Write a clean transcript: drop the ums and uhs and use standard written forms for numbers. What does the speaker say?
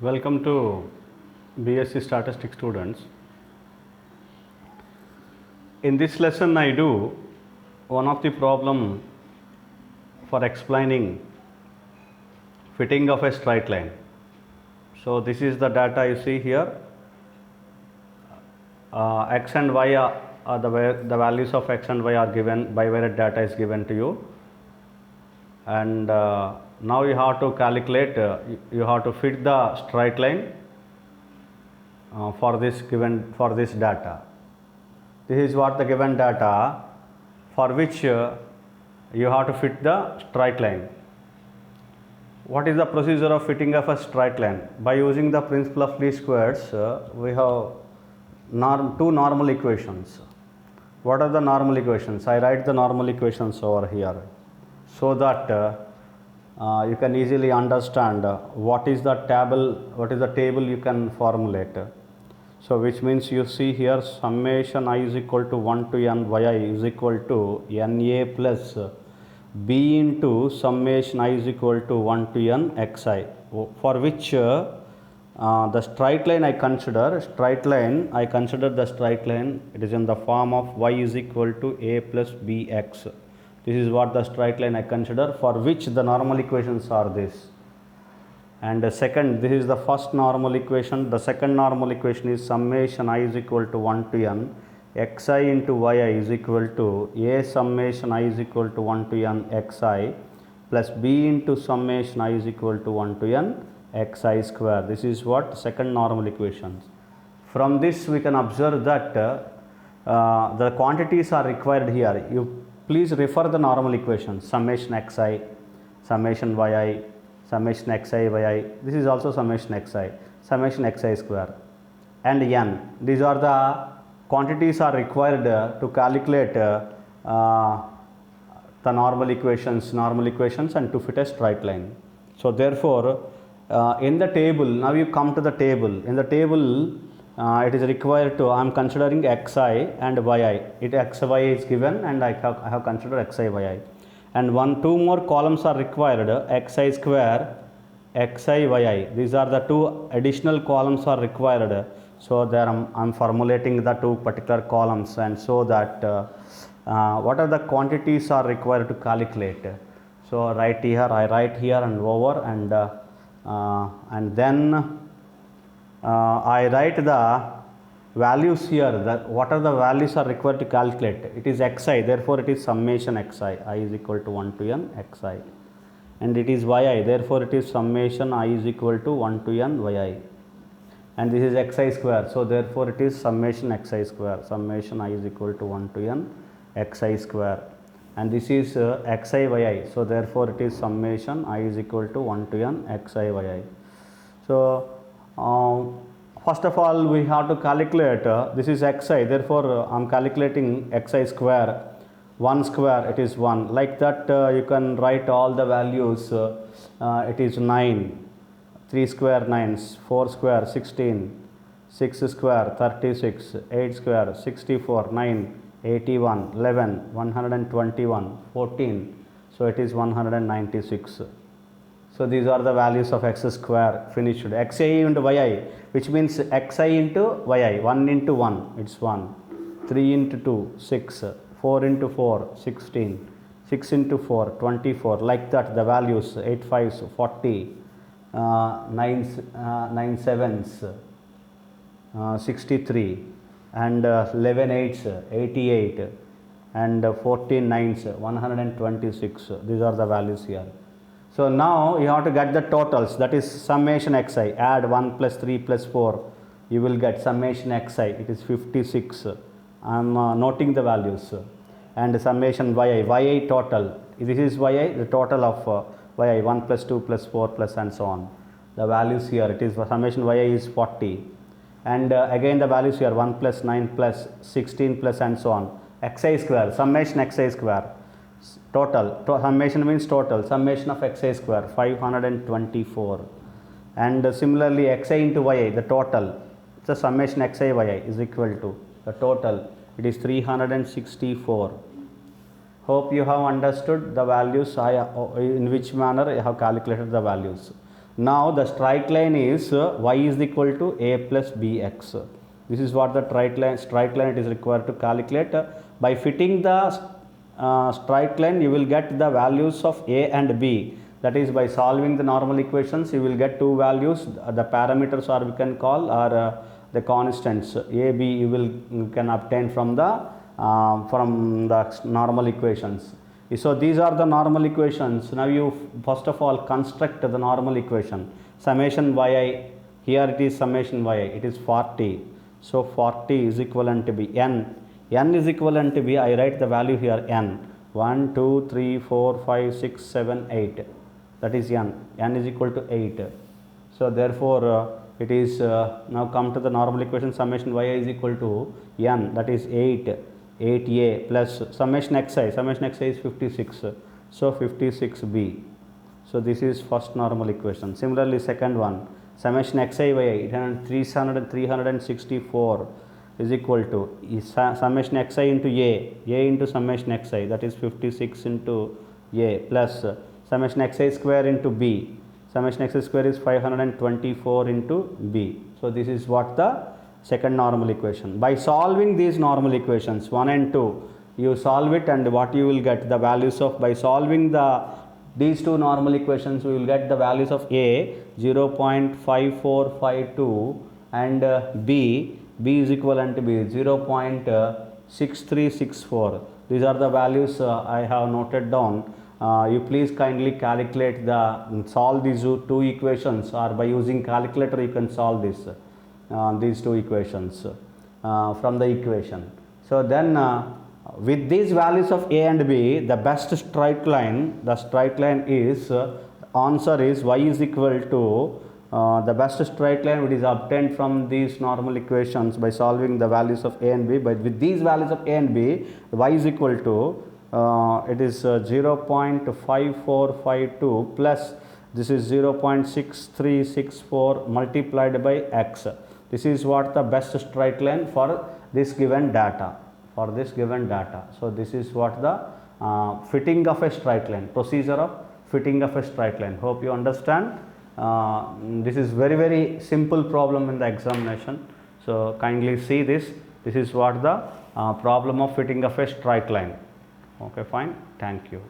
Welcome to BSc Statistics students. In this lesson I do one of the problem for explaining fitting of a straight line. So this is the data you see here. X and Y are the values of X and Y are given, bivariate data is given to you, and now you have to calculate, you have to fit the straight line for this data. This is what the given data for which you have to fit the straight line. What is the procedure of fitting of a straight line? By using the principle of least squares, we have two normal equations. What are the normal equations? I write the normal equations over here so that you can easily understand what is the table you can formulate. So which means you see here summation I is equal to 1 to n yi is equal to na plus b into summation I is equal to 1 to n xi, for which the straight line I consider the straight line, it is in the form of y is equal to a plus bx. This is what the straight line I consider, for which the normal equations are this. And second, this is the first normal equation. The second normal equation is summation I is equal to 1 to n xi into yi is equal to a summation I is equal to 1 to n xi plus b into summation I is equal to 1 to n xi square. This is what second normal equations. From this we can observe that the quantities are required here. You please refer the normal equations: summation xi, summation yi, summation xi yi. This is also summation xi square, and n. These are the quantities are required to calculate the normal equations and to fit a straight line. So therefore, in the table, now you come to the table. In the table, it is required to, I am considering xi and yi. Xy is given, and I have considered xi yi. And two more columns are required: xi square, xi yi. These are the two additional columns are required. So there I am formulating the two particular columns, and so that what are the quantities are required to calculate. So I write here and over, and then I write the values here, that what are the values are required to calculate. It is xi, therefore it is summation xi, I is equal to 1 to n xi, and it is yi, therefore it is summation I is equal to 1 to n yi, and this is xi square, so therefore it is summation xi square, summation I is equal to 1 to n xi square, and this is xi yi, so therefore it is summation I is equal to 1 to n xi yi. So first of all we have to calculate, this is xi, therefore I am calculating xi square, 1 square, it is 1. Like that you can write all the values. It is 9, 3 square 9, 4 square 16, 6 square 36, 8 square 64, 9 81, 11 121, 14, so it is 196. So these are the values of x square finished. Xi into yi, which means xi into yi, 1 into 1, it's 1, 3 into 2, 6, 4 into 4, 16, 6 into 4, 24, like that the values, 8 fives, 40, 9 sevens, 63, and 11 eights, 88, and 14 nines, 126. These are the values here. So now you have to get the totals, that is summation xi, add 1 plus 3 plus 4, you will get summation xi, it is 56. I am noting the values, and summation yi total, this is yi, the total of yi, 1 plus 2 plus 4 plus and so on. The values here, it is summation yi is 40, and again the values here, 1 plus 9 plus 16 plus and so on. Xi square, summation xi square, total, summation means total, summation of xi square 524, and similarly xi into yi, the total, the summation xi yi is equal to the total, it is 364. Hope you have understood the values, in which manner I have calculated the values. Now the straight line is y is equal to a plus bx. This is what the straight line it is required to calculate. By fitting the straight line, you will get the values of a and b. That is, by solving the normal equations, you will get two values. The parameters, or we can call, are the constants. A, b you can obtain from the normal equations. So these are the normal equations. Now you first of all construct the normal equation. Summation yi, here it is summation yi, it is 40. So 40 is equivalent to be n. N is equivalent to be, I write the value here n. 1, 2, 3, 4, 5, 6, 7, 8. That is n. N is equal to 8. So therefore it is now come to the normal equation. Summation yi is equal to n, that is 8a plus summation xi is 56. So 56b. So this is first normal equation. Similarly, second one, summation xi yi 364 is equal to summation xi into a into summation xi, that is 56 into a, plus summation xi square into b. Summation x square is 524 into b. So this is what the second normal equation. By solving these normal equations 1 and 2, you solve it, and what you will get the values of, by solving these two normal equations, we will get the values of a 0.5452 and b is equivalent to b 0.6364. These are the values I have noted down. You please kindly calculate solve these two equations, or by using calculator you can solve these two equations from the equation. So then with these values of a and b, the best straight line, is answer is y is equal to the best straight line which is obtained from these normal equations by solving the values of a and b. But with these values of a and b, y is equal to it is 0.5452 plus this is 0.6364 multiplied by x. This is what the best straight line for this given data. So this is what the fitting of a straight line, procedure of fitting of a straight line. Hope you understand. This is very, very simple problem in the examination. So kindly see this. This is what the problem of fitting of a straight line. Okay, fine. Thank you.